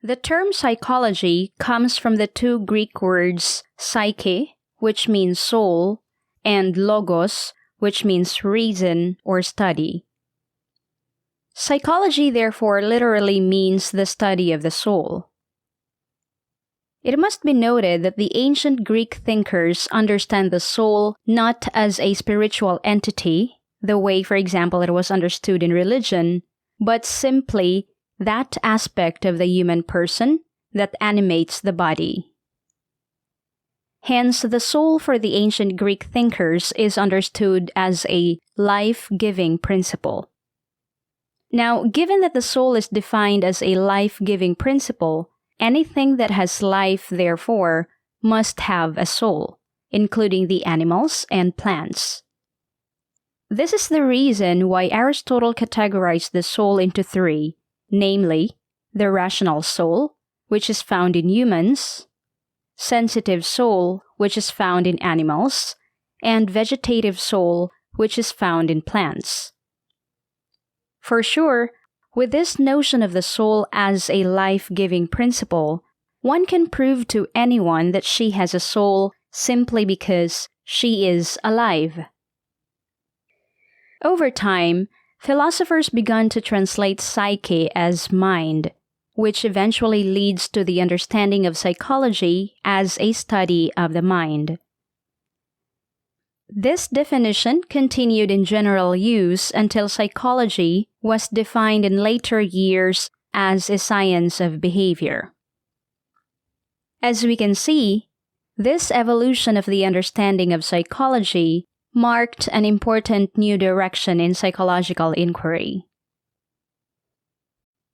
The term psychology comes from the two Greek words psyche, which means soul, and logos, which means reason or study. Psychology, therefore, literally means the study of the soul. It must be noted that the ancient Greek thinkers understand the soul not as a spiritual entity, the way, for example, it was understood in religion, but simply that aspect of the human person that animates the body. Hence, the soul for the ancient Greek thinkers is understood as a life-giving principle. Now, given that the soul is defined as a life-giving principle, anything that has life, therefore, must have a soul, including the animals and plants. This is the reason why Aristotle categorized the soul into three, namely, the rational soul, which is found in humans, sensitive soul, which is found in animals, and vegetative soul, which is found in plants. For sure, with this notion of the soul as a life-giving principle, one can prove to anyone that she has a soul simply because she is alive. Over time, philosophers began to translate psyche as mind, which eventually leads to the understanding of psychology as a study of the mind. This definition continued in general use until psychology was defined in later years as a science of behavior. As we can see, this evolution of the understanding of psychology marked an important new direction in psychological inquiry.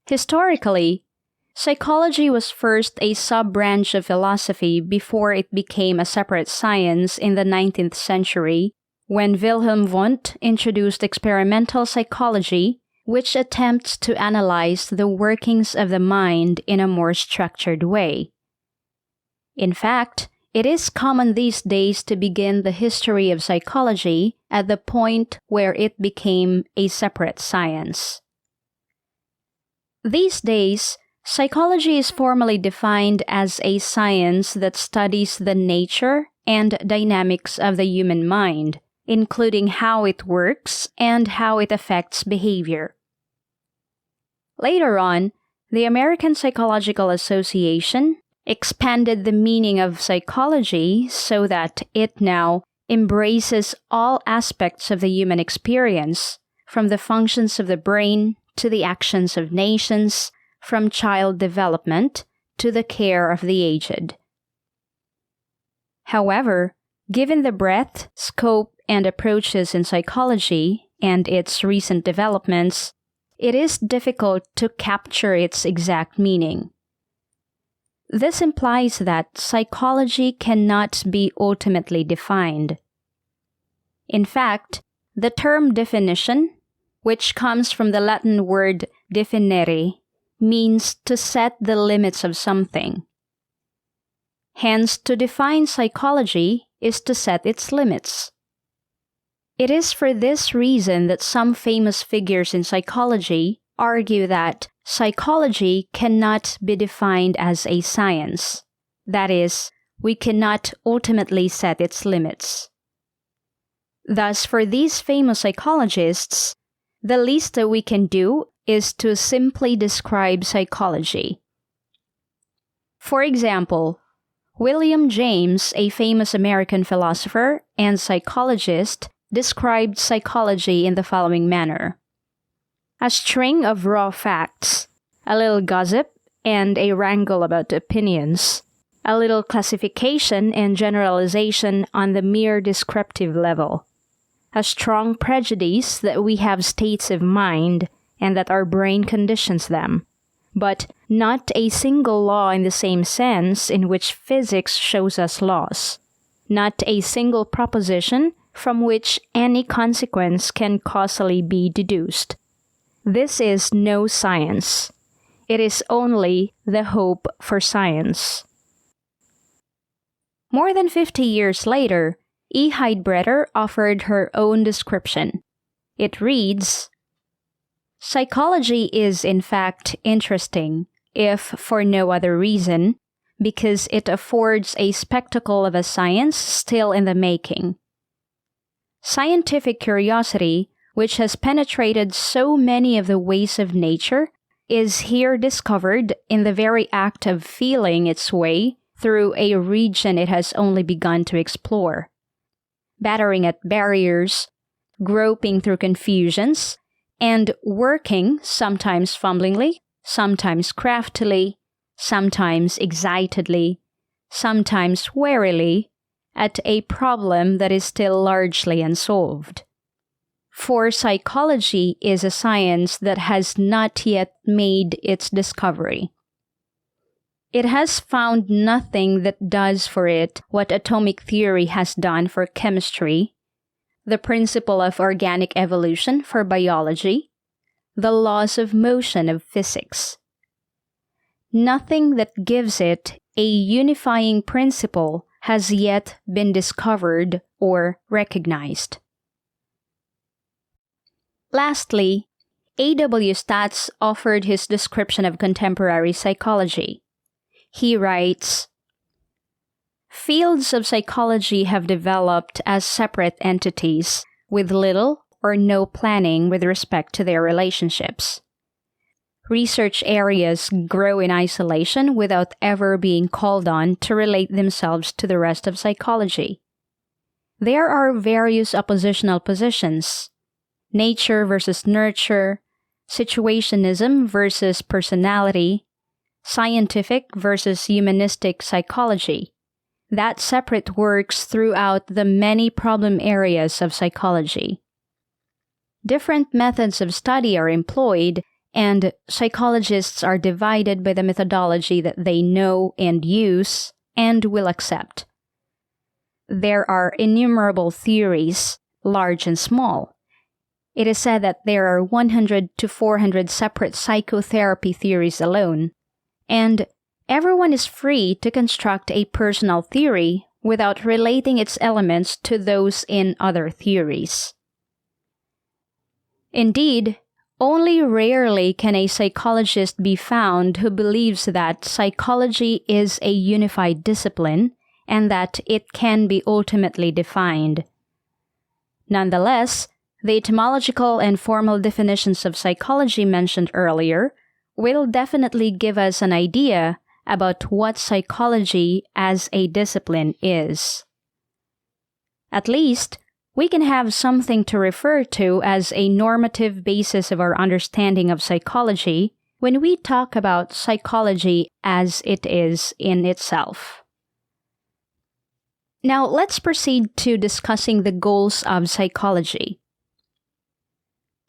Historically, psychology was first a sub-branch of philosophy before it became a separate science in the 19th century, when Wilhelm Wundt introduced experimental psychology, which attempts to analyze the workings of the mind in a more structured way. In fact, it is common these days to begin the history of psychology at the point where it became a separate science. These days, psychology is formally defined as a science that studies the nature and dynamics of the human mind, including how it works and how it affects behavior. Later on, the American Psychological Association expanded the meaning of psychology so that it now embraces all aspects of the human experience, from the functions of the brain to the actions of nations, from child development to the care of the aged. However, given the breadth, scope, and approaches in psychology and its recent developments, it is difficult to capture its exact meaning. This implies that psychology cannot be ultimately defined. In fact, the term definition, which comes from the Latin word definere, means to set the limits of something. Hence, to define psychology is to set its limits. It is for this reason that some famous figures in psychology argue that psychology cannot be defined as a science. That is, we cannot ultimately set its limits. Thus, for these famous psychologists, the least that we can do is to simply describe psychology. For example, William James, a famous American philosopher and psychologist, described psychology in the following manner: a string of raw facts, a little gossip, and a wrangle about opinions, a little classification and generalization on the mere descriptive level, a strong prejudice that we have states of mind and that our brain conditions them, but not a single law in the same sense in which physics shows us laws, not a single proposition from which any consequence can causally be deduced. This is no science. It is only the hope for science. More than 50 years later, E. Heidbreder offered her own description. It reads, "Psychology is, in fact, interesting, if for no other reason, because it affords a spectacle of a science still in the making. Scientific curiosity, which has penetrated so many of the ways of nature, is here discovered in the very act of feeling its way through a region it has only begun to explore, battering at barriers, groping through confusions, and working, sometimes fumblingly, sometimes craftily, sometimes excitedly, sometimes warily, at a problem that is still largely unsolved. For psychology is a science that has not yet made its discovery. It has found nothing that does for it what atomic theory has done for chemistry, the principle of organic evolution for biology, the laws of motion of physics. Nothing that gives it a unifying principle has yet been discovered or recognized. Lastly, A.W. Stats offered his description of contemporary psychology. He writes, "Fields of psychology have developed as separate entities with little or no planning with respect to their relationships. Research areas grow in isolation without ever being called on to relate themselves to the rest of psychology. There are various oppositional positions: nature versus nurture, situationism versus personality, scientific versus humanistic psychology, that separate works throughout the many problem areas of psychology. Different methods of study are employed, and psychologists are divided by the methodology that they know and use and will accept. There are innumerable theories, large and small. It is said that there are 100 to 400 separate psychotherapy theories alone, and everyone is free to construct a personal theory without relating its elements to those in other theories. Indeed, only rarely can a psychologist be found who believes that psychology is a unified discipline and that it can be ultimately defined. Nonetheless, the etymological and formal definitions of psychology mentioned earlier will definitely give us an idea about what psychology as a discipline is. At least, we can have something to refer to as a normative basis of our understanding of psychology when we talk about psychology as it is in itself. Now, let's proceed to discussing the goals of psychology.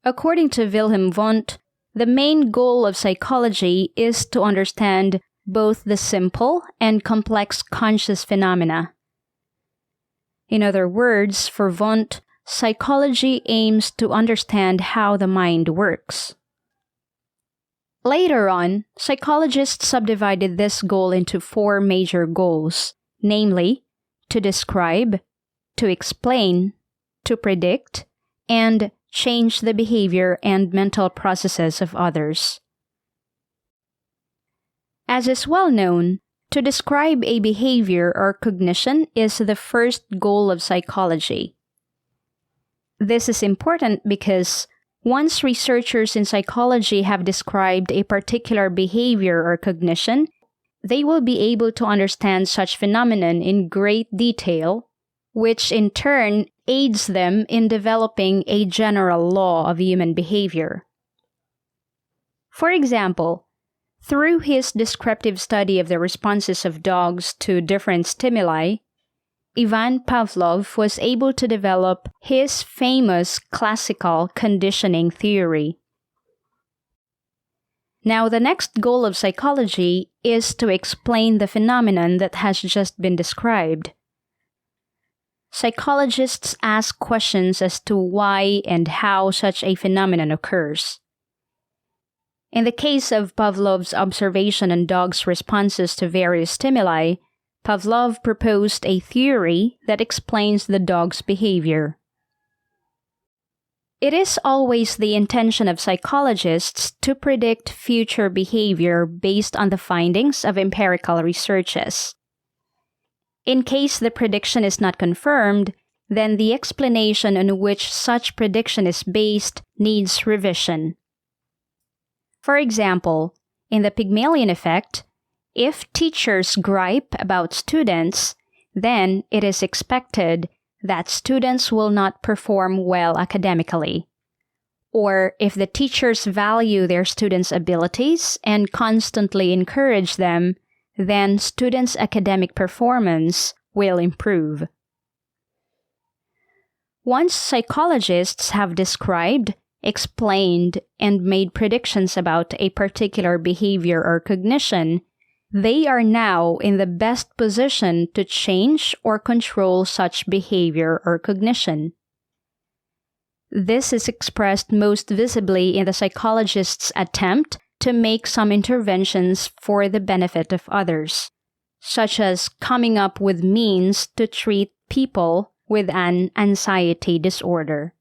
According to Wilhelm Wundt, the main goal of psychology is to understand both the simple and complex conscious phenomena. In other words, for Wundt, psychology aims to understand how the mind works. Later on, psychologists subdivided this goal into 4 major goals, namely, to describe, to explain, to predict, and change the behavior and mental processes of others. As is well known, to describe a behavior or cognition is the first goal of psychology. This is important because once researchers in psychology have described a particular behavior or cognition, they will be able to understand such phenomenon in great detail, which in turn aids them in developing a general law of human behavior. For example, through his descriptive study of the responses of dogs to different stimuli, Ivan Pavlov was able to develop his famous classical conditioning theory. Now, the next goal of psychology is to explain the phenomenon that has just been described. Psychologists ask questions as to why and how such a phenomenon occurs. In the case of Pavlov's observation on dogs' responses to various stimuli, Pavlov proposed a theory that explains the dog's behavior. It is always the intention of psychologists to predict future behavior based on the findings of empirical researches. In case the prediction is not confirmed, then the explanation on which such prediction is based needs revision. For example, in the Pygmalion effect, if teachers gripe about students, then it is expected that students will not perform well academically. Or if the teachers value their students' abilities and constantly encourage them, then students' academic performance will improve. Once psychologists have described, explained, and made predictions about a particular behavior or cognition, they are now in the best position to change or control such behavior or cognition. This is expressed most visibly in the psychologist's attempt to make some interventions for the benefit of others, such as coming up with means to treat people with an anxiety disorder.